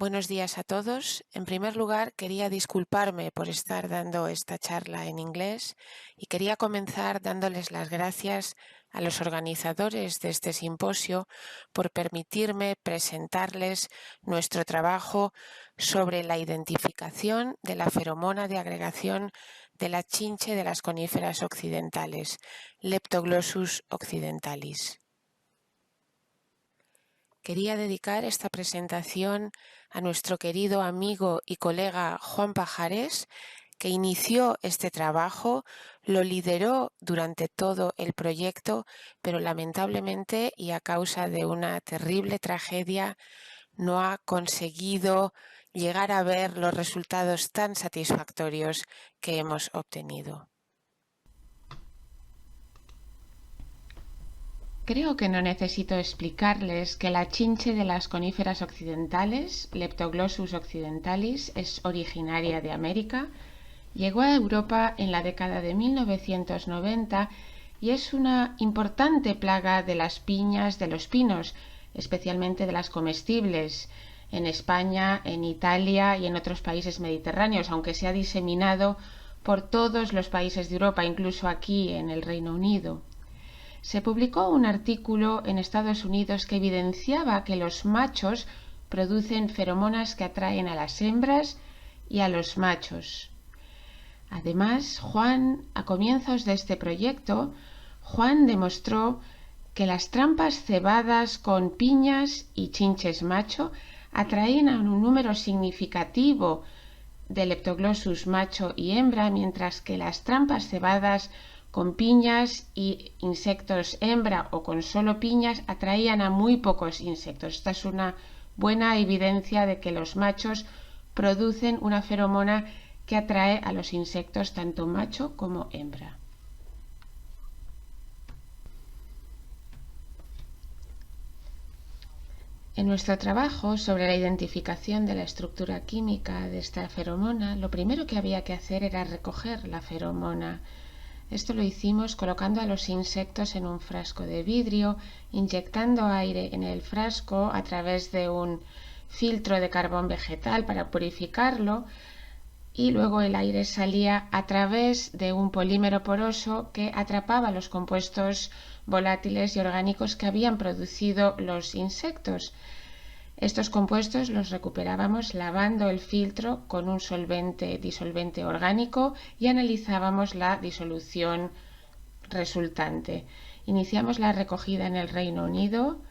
Buenos días a todos. En primer lugar, quería disculparme por estar dando esta charla en inglés y quería comenzar dándoles las gracias a los organizadores de este simposio por permitirme presentarles nuestro trabajo sobre la identificación de la feromona de agregación de la chinche de las coníferas occidentales, Leptoglossus occidentalis. Quería dedicar esta presentación a nuestro querido amigo y colega Juan Pajares, que inició este trabajo, lo lideró durante todo el proyecto, pero lamentablemente y a causa de una terrible tragedia no ha conseguido llegar a ver los resultados tan satisfactorios que hemos obtenido. Creo que no necesito explicarles que la chinche de las coníferas occidentales, Leptoglossus occidentalis, es originaria de América, llegó a Europa en la década de 1990 y es una importante plaga de las piñas de los pinos, especialmente de las comestibles, en España, en Italia y en otros países mediterráneos, aunque se ha diseminado por todos los países de Europa, incluso aquí en el Reino Unido. Se publicó un artículo en Estados Unidos que evidenciaba que los machos producen feromonas que atraen a las hembras y a los machos. Además, a comienzos de este proyecto, Juan demostró que las trampas cebadas con piñas y chinches macho atraían a un número significativo de Leptoglossus macho y hembra, mientras que las trampas cebadas con piñas y insectos hembra o con solo piñas atraían a muy pocos insectos. Esta es una buena evidencia de que los machos producen una feromona que atrae a los insectos tanto macho como hembra. En nuestro trabajo sobre la identificación de la estructura química de esta feromona, lo primero que había que hacer era recoger la feromona. Esto lo hicimos colocando a los insectos en un frasco de vidrio, inyectando aire en el frasco a través de un filtro de carbón vegetal para purificarlo, y luego el aire salía a través de un polímero poroso que atrapaba los compuestos volátiles y orgánicos que habían producido los insectos. Estos compuestos los recuperábamos lavando el filtro con un disolvente orgánico y analizábamos la disolución resultante. Iniciamos la recogida en el Reino Unido,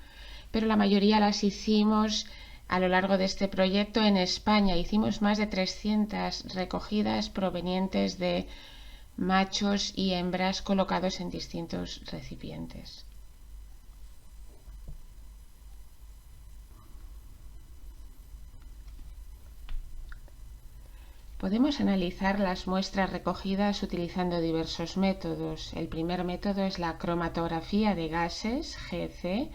pero la mayoría las hicimos a lo largo de este proyecto en España. Hicimos más de 300 recogidas provenientes de machos y hembras colocados en distintos recipientes. Podemos analizar las muestras recogidas utilizando diversos métodos. El primer método es la cromatografía de gases, GC,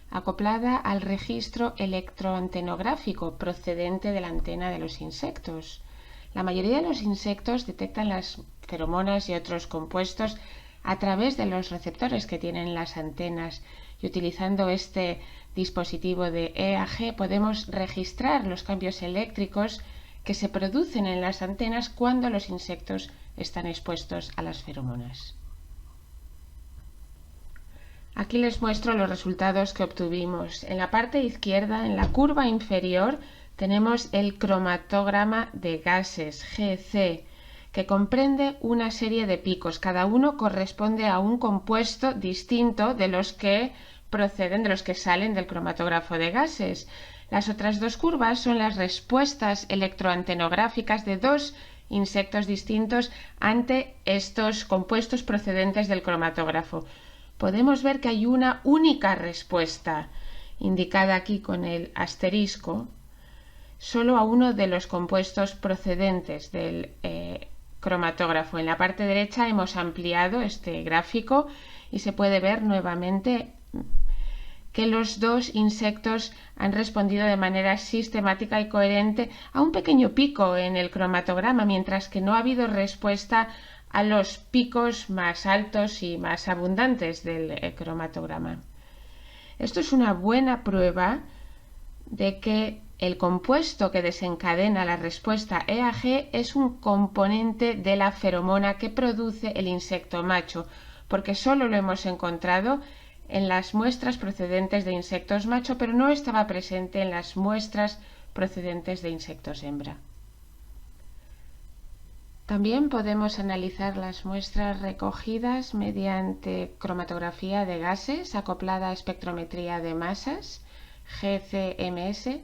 acoplada al registro electroantenográfico procedente de la antena de los insectos. La mayoría de los insectos detectan las feromonas y otros compuestos a través de los receptores que tienen las antenas, y utilizando este dispositivo de EAG podemos registrar los cambios eléctricos que se producen en las antenas cuando los insectos están expuestos a las feromonas. Aquí les muestro los resultados que obtuvimos. En la parte izquierda, en la curva inferior, tenemos el cromatograma de gases, GC, que comprende una serie de picos. Cada uno corresponde a un compuesto distinto de los que salen del cromatógrafo de gases. Las otras dos curvas son las respuestas electroantenográficas de dos insectos distintos ante estos compuestos procedentes del cromatógrafo. Podemos ver que hay una única respuesta, indicada aquí con el asterisco, solo a uno de los compuestos procedentes del cromatógrafo. En la parte derecha hemos ampliado este gráfico y se puede ver nuevamente que los dos insectos han respondido de manera sistemática y coherente a un pequeño pico en el cromatograma, mientras que no ha habido respuesta a los picos más altos y más abundantes del cromatograma. Esto es una buena prueba de que El compuesto que desencadena la respuesta EAG es un componente de la feromona que produce el insecto macho, porque solo lo hemos encontrado en las muestras procedentes de insectos macho, pero no estaba presente en las muestras procedentes de insectos hembra. También podemos analizar las muestras recogidas mediante cromatografía de gases acoplada a espectrometría de masas, GCMS,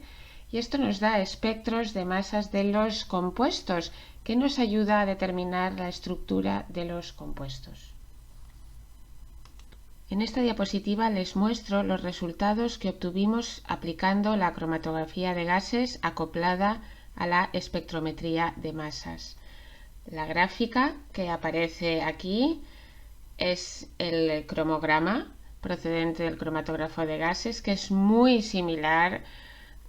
y esto nos da espectros de masas de los compuestos, que nos ayuda a determinar la estructura de los compuestos. En esta diapositiva les muestro los resultados que obtuvimos aplicando la cromatografía de gases acoplada a la espectrometría de masas. La gráfica que aparece aquí es el cromograma procedente del cromatógrafo de gases, que es muy similar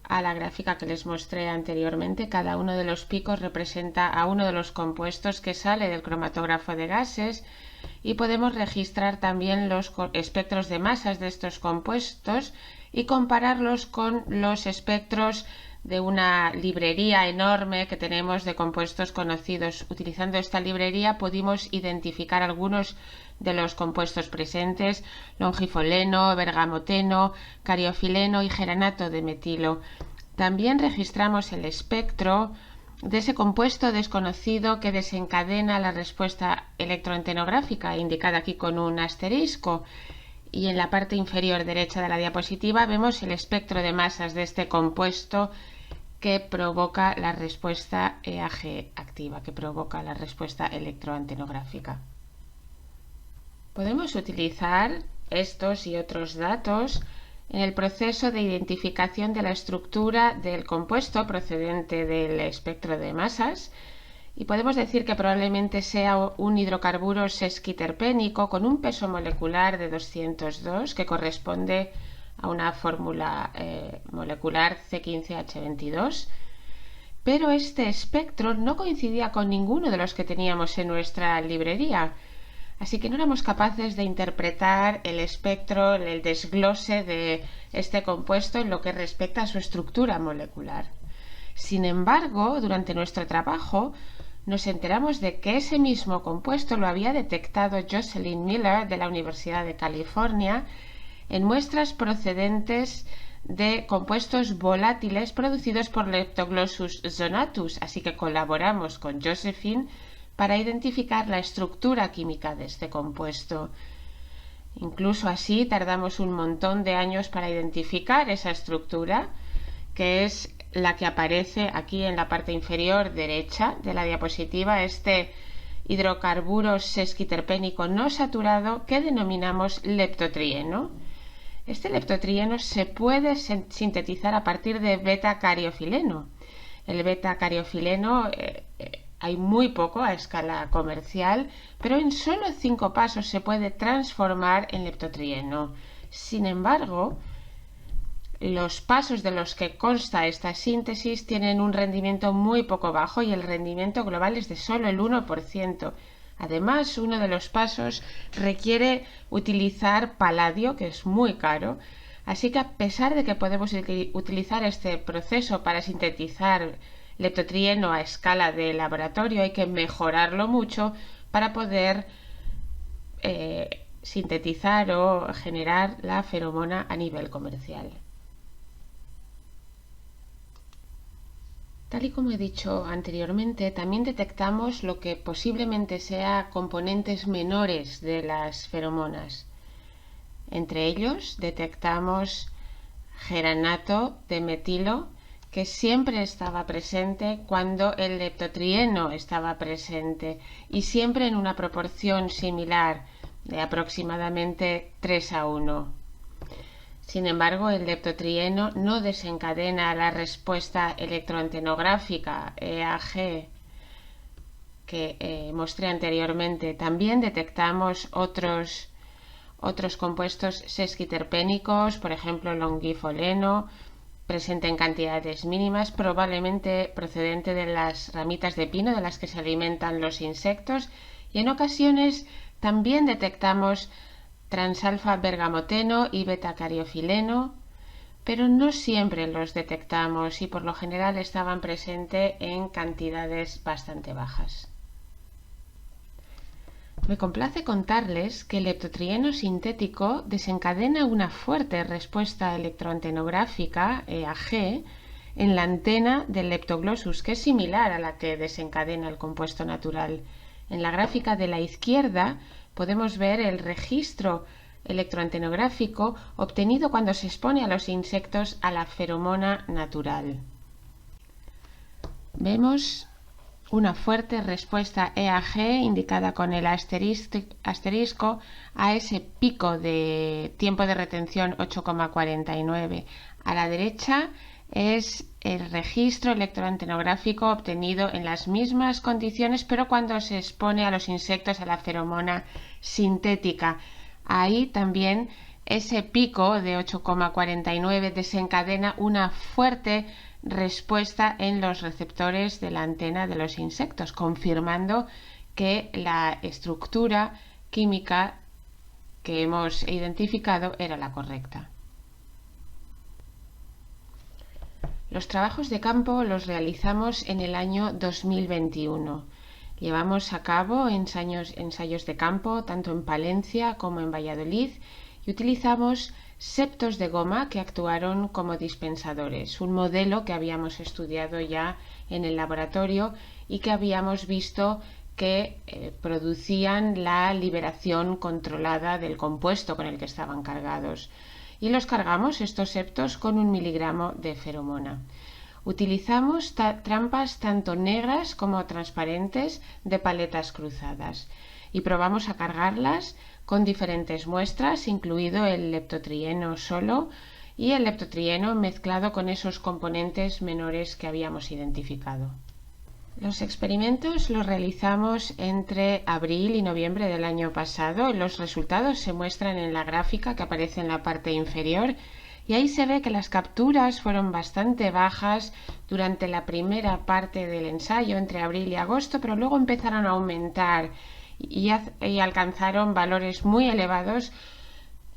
a la gráfica que les mostré anteriormente. Cada uno de los picos representa a uno de los compuestos que sale del cromatógrafo de gases y podemos registrar también los espectros de masas de estos compuestos y compararlos con los espectros de una librería enorme que tenemos de compuestos conocidos. Utilizando esta librería pudimos identificar algunos de los compuestos presentes: longifoleno, bergamoteno, cariofileno y geranato de metilo. También registramos el espectro de ese compuesto desconocido que desencadena la respuesta electroentenográfica, indicada aquí con un asterisco. Y en la parte inferior derecha de la diapositiva vemos el espectro de masas de este compuesto que provoca la respuesta EAG activa, que provoca la respuesta electroantenográfica. Podemos utilizar estos y otros datos en el proceso de identificación de la estructura del compuesto procedente del espectro de masas, y podemos decir que probablemente sea un hidrocarburo sesquiterpénico con un peso molecular de 202, que corresponde a una fórmula molecular C15H22, pero este espectro no coincidía con ninguno de los que teníamos en nuestra librería, así que no éramos capaces de interpretar el espectro, el desglose de este compuesto en lo que respecta a su estructura molecular. Sin embargo, durante nuestro trabajo nos enteramos de que ese mismo compuesto lo había detectado Jocelyn Miller de la Universidad de California en muestras procedentes de compuestos volátiles producidos por Leptoglossus zonatus, así que colaboramos con Josephine para identificar la estructura química de este compuesto. Incluso así tardamos un montón de años para identificar esa estructura, que es la que aparece aquí en la parte inferior derecha de la diapositiva, este hidrocarburo sesquiterpénico no saturado que denominamos leptotrieno. Este leptotrieno se puede sintetizar a partir de beta-cariofileno. El beta-cariofileno hay muy poco a escala comercial, pero en solo 5 pasos se puede transformar en leptotrieno. Sin embargo, los pasos de los que consta esta síntesis tienen un rendimiento muy poco bajo y el rendimiento global es de solo el 1%. Además, uno de los pasos requiere utilizar paladio, que es muy caro, así que a pesar de que podemos utilizar este proceso para sintetizar leptotrieno a escala de laboratorio, hay que mejorarlo mucho para poder sintetizar o generar la feromona a nivel comercial. Tal y como he dicho anteriormente, también detectamos lo que posiblemente sea componentes menores de las feromonas. Entre ellos detectamos geranato de metilo, que siempre estaba presente cuando el leptotrieno estaba presente y siempre en una proporción similar de aproximadamente 3:1. Sin embargo, el leptotrieno no desencadena la respuesta electroantenográfica EAG que mostré anteriormente. También detectamos otros compuestos sesquiterpénicos, por ejemplo longifoleno, presente en cantidades mínimas, probablemente procedente de las ramitas de pino de las que se alimentan los insectos, y en ocasiones también detectamos transalfa bergamoteno y beta-cariofileno, pero no siempre los detectamos y por lo general estaban presentes en cantidades bastante bajas. Me complace contarles que el leptotrieno sintético desencadena una fuerte respuesta electroantenográfica, EAG, en la antena del leptoglossus, que es similar a la que desencadena el compuesto natural. En la gráfica de la izquierda podemos ver el registro electroantenográfico obtenido cuando se expone a los insectos a la feromona natural. Vemos una fuerte respuesta EAG indicada con el asterisco a ese pico de tiempo de retención 8,49. A la derecha es el registro electroantenográfico obtenido en las mismas condiciones, pero cuando se expone a los insectos a la feromona sintética. Ahí también ese pico de 8,49 desencadena una fuerte respuesta en los receptores de la antena de los insectos, confirmando que la estructura química que hemos identificado era la correcta. Los trabajos de campo los realizamos en el año 2021. Llevamos a cabo ensayos de campo tanto en Palencia como en Valladolid y utilizamos septos de goma que actuaron como dispensadores, un modelo que habíamos estudiado ya en el laboratorio y que habíamos visto que producían la liberación controlada del compuesto con el que estaban cargados. Y los cargamos estos septos con 1 miligramo de feromona. Utilizamos trampas tanto negras como transparentes de paletas cruzadas y probamos a cargarlas con diferentes muestras, incluido el leptotrieno solo y el leptotrieno mezclado con esos componentes menores que habíamos identificado. Los experimentos los realizamos entre abril y noviembre del año pasado. Los resultados se muestran en la gráfica que aparece en la parte inferior y ahí se ve que las capturas fueron bastante bajas durante la primera parte del ensayo, entre abril y agosto, pero luego empezaron a aumentar y alcanzaron valores muy elevados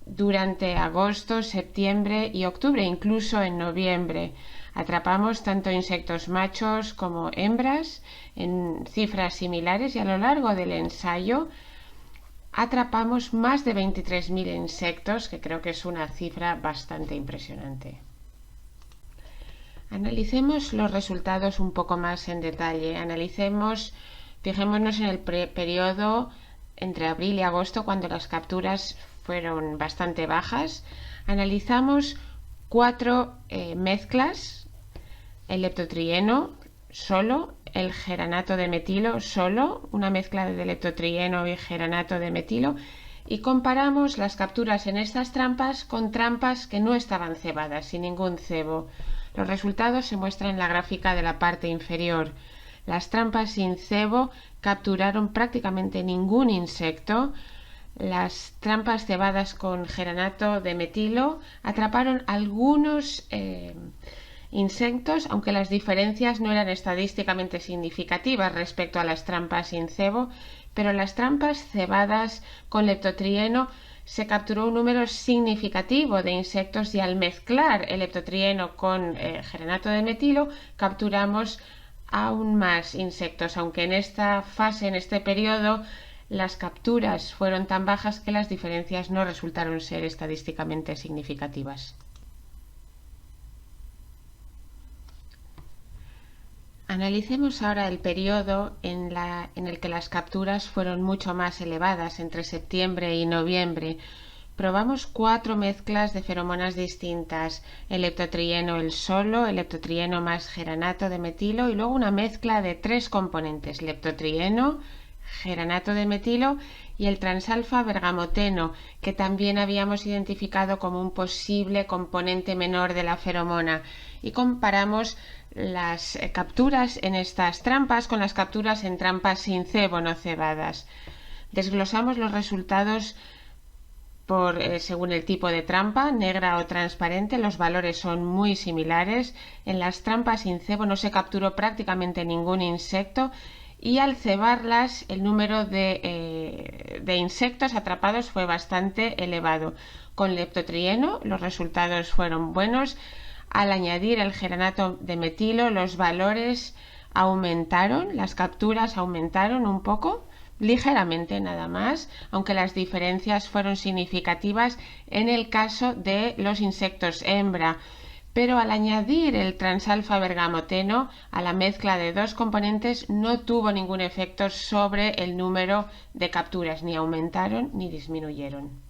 durante agosto, septiembre y octubre, incluso en noviembre. Atrapamos tanto insectos machos como hembras en cifras similares y a lo largo del ensayo atrapamos más de 23.000 insectos, que creo que es una cifra bastante impresionante. Analicemos los resultados un poco más en detalle. Fijémonos en el periodo entre abril y agosto, cuando las capturas fueron bastante bajas. Analizamos 4 mezclas: el leptotrieno solo, el geranato de metilo solo, una mezcla de leptotrieno y geranato de metilo, y comparamos las capturas en estas trampas con trampas que no estaban cebadas, sin ningún cebo. Los resultados se muestran en la gráfica de la parte inferior. Las trampas sin cebo capturaron prácticamente ningún insecto. Las trampas cebadas con geranato de metilo atraparon algunos insectos, aunque las diferencias no eran estadísticamente significativas respecto a las trampas sin cebo, pero las trampas cebadas con leptotrieno se capturó un número significativo de insectos y al mezclar el leptotrieno con geranato de metilo capturamos aún más insectos, aunque en esta fase, en este periodo, las capturas fueron tan bajas que las diferencias no resultaron ser estadísticamente significativas. Analicemos ahora el periodo en el que las capturas fueron mucho más elevadas, entre septiembre y noviembre. Probamos 4 mezclas de feromonas distintas: el leptotrieno el solo, el leptotrieno más geranato de metilo y luego una mezcla de 3 componentes: leptotrieno, geranato de metilo y el transalfa bergamoteno, que también habíamos identificado como un posible componente menor de la feromona, y comparamos las capturas en estas trampas con las capturas en trampas sin cebo, no cebadas. Desglosamos los resultados según el tipo de trampa, negra o transparente. Los valores son muy similares. En las trampas sin cebo no se capturó prácticamente ningún insecto y al cebarlas el número de insectos atrapados fue bastante elevado. Con leptotrieno los resultados fueron buenos. Al añadir el geranato de metilo los valores aumentaron, las capturas aumentaron un poco, ligeramente nada más, aunque las diferencias fueron significativas en el caso de los insectos hembra. Pero al añadir el transalfa bergamoteno a la mezcla de dos componentes no tuvo ningún efecto sobre el número de capturas, ni aumentaron ni disminuyeron.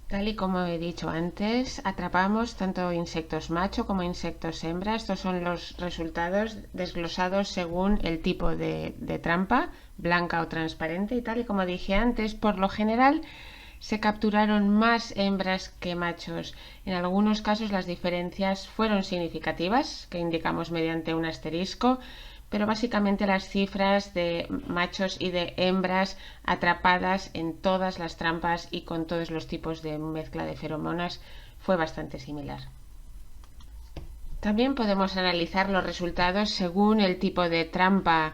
Tal y como he dicho antes, atrapamos tanto insectos macho como insectos hembra. Estos son los resultados desglosados según el tipo de trampa, blanca o transparente. Y tal y como dije antes, por lo general se capturaron más hembras que machos. En algunos casos las diferencias fueron significativas, que indicamos mediante un asterisco, pero básicamente las cifras de machos y de hembras atrapadas en todas las trampas y con todos los tipos de mezcla de feromonas fue bastante similar. También podemos analizar los resultados según el tipo de trampa.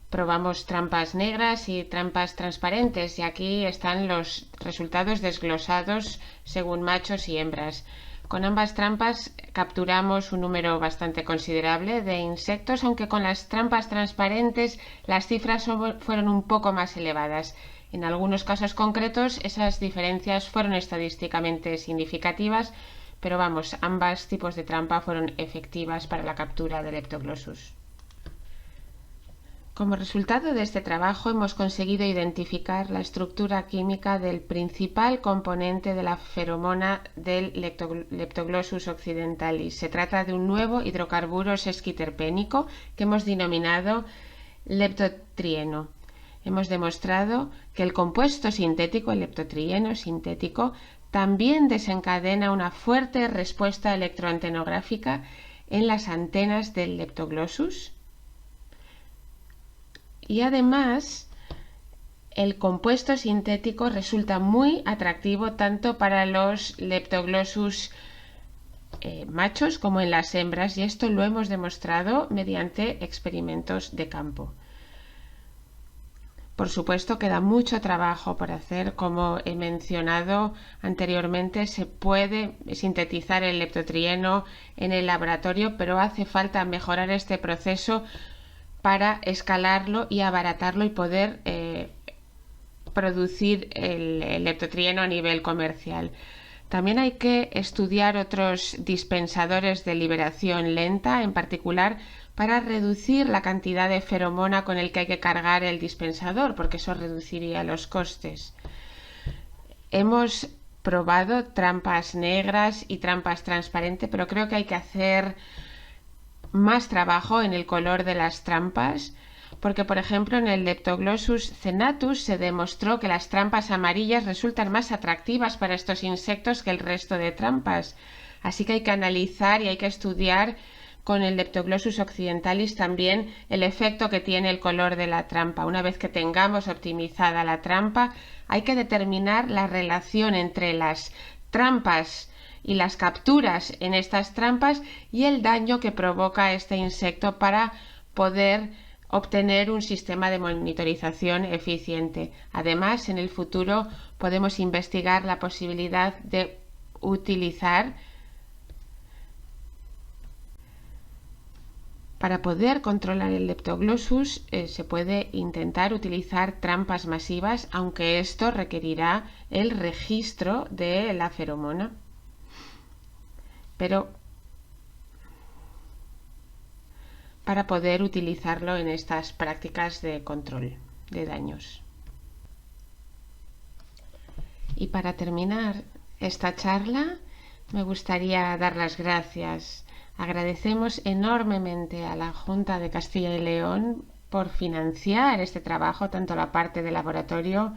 Probamos trampas negras y trampas transparentes y aquí están los resultados desglosados según machos y hembras. Con ambas trampas capturamos un número bastante considerable de insectos, aunque con las trampas transparentes las cifras fueron un poco más elevadas. En algunos casos concretos esas diferencias fueron estadísticamente significativas, pero vamos, ambos tipos de trampa fueron efectivas para la captura del Leptoglossus. Como resultado de este trabajo hemos conseguido identificar la estructura química del principal componente de la feromona del Leptoglossus occidentalis. Se trata de un nuevo hidrocarburo sesquiterpénico que hemos denominado leptotrieno. Hemos demostrado que el compuesto sintético, el leptotrieno sintético, también desencadena una fuerte respuesta electroantenográfica en las antenas del Leptoglossus. Y además, el compuesto sintético resulta muy atractivo tanto para los Leptoglossus machos como en las hembras, y esto lo hemos demostrado mediante experimentos de campo. Por supuesto, queda mucho trabajo por hacer. Como he mencionado anteriormente, se puede sintetizar el leptotrieno en el laboratorio, pero hace falta mejorar este proceso para escalarlo y abaratarlo y poder producir el leptotrieno a nivel comercial. También hay que estudiar otros dispensadores de liberación lenta, en particular para reducir la cantidad de feromona con el que hay que cargar el dispensador, porque eso reduciría los costes. Hemos probado trampas negras y trampas transparentes, pero creo que hay que hacer más trabajo en el color de las trampas, porque por ejemplo en el Leptoglossus cenatus se demostró que las trampas amarillas resultan más atractivas para estos insectos que el resto de trampas. Así que hay que analizar y hay que estudiar con el Leptoglossus occidentalis también el efecto que tiene el color de la trampa. Una vez que tengamos optimizada la trampa, hay que determinar la relación entre las trampas y las capturas en estas trampas y el daño que provoca este insecto para poder obtener un sistema de monitorización eficiente. Además, en el futuro podemos investigar la posibilidad de utilizar, para poder controlar el Leptoglossus, se puede intentar utilizar trampas masivas, aunque esto requerirá el registro de la feromona. Pero para poder utilizarlo en estas prácticas de control de daños. Y para terminar esta charla, me gustaría dar las gracias. Agradecemos enormemente a la Junta de Castilla y León por financiar este trabajo, tanto la parte de laboratorio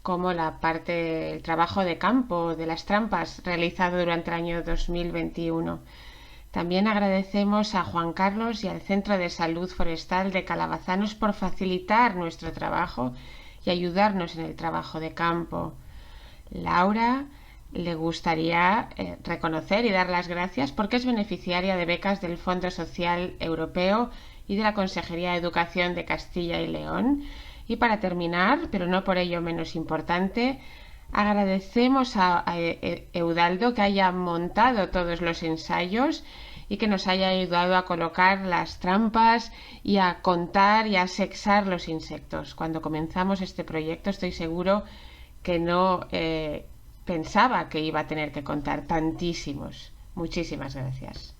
como la parte del trabajo de campo de las trampas realizado durante el año 2021. También agradecemos a Juan Carlos y al Centro de Salud Forestal de Calabazanos por facilitar nuestro trabajo y ayudarnos en el trabajo de campo. Laura le gustaría reconocer y dar las gracias porque es beneficiaria de becas del Fondo Social Europeo y de la Consejería de Educación de Castilla y León. Y para terminar, pero no por ello menos importante, agradecemos a Eudaldo que haya montado todos los ensayos y que nos haya ayudado a colocar las trampas y a contar y a sexar los insectos. Cuando comenzamos este proyecto estoy seguro que no pensaba que iba a tener que contar tantísimos. Muchísimas gracias.